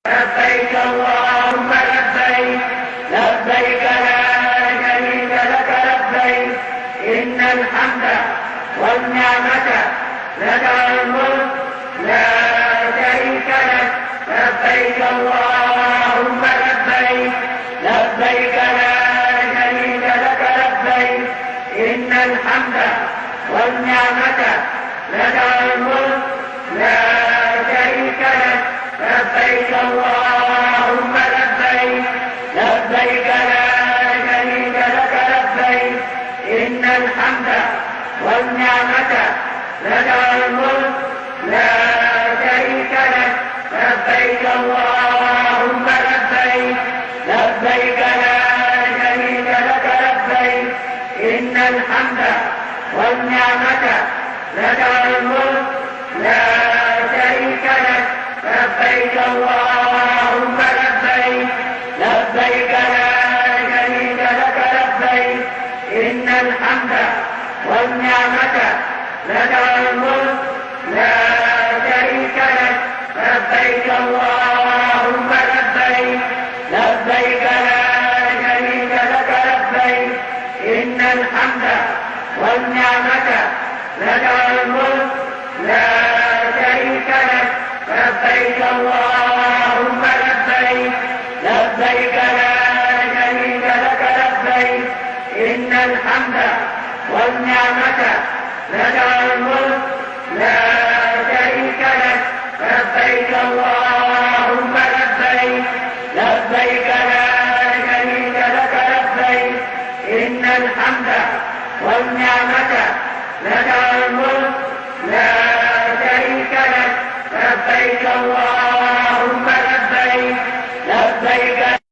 لبيك اللهم لبيك لبيك لا شريك لك لبيك إن الحمد والنعمة لك الملك لا شريك لك لبيك اللهم لبيك لبيك لا شريك لك لبيك إن الحمد والنعمة لك الملك لا شريك لك لبيك اللهم لبيك لبيك لا شريك لك لبيك إن الحمد والنعمة لك الملك لا شريك لك لبيك اللهم لبيك لبيك لا شريك لك لبيك إن الحمد والنعمة لك الملك لا شريك لك لبيك اللهم لبيك لبيك لا شريك لك لبيك إن الحمد والنعمة لك الملك لا شريك لك لبيك اللهم لبيك لبيك لا شريك لك لبيك إن الحمد والنعمة لك الملك لا شريك لك لبيك اللهم لبيك لبيك لا شريك لك لبيك إن الحمد والنعمة لك الملك لا شريك لك لبيك اللهم لبيك لبيك لا شريك لك لبيك إن الحمد والنعمة لك الملك لا شريك لك لبيك اللهم لبيك لبيك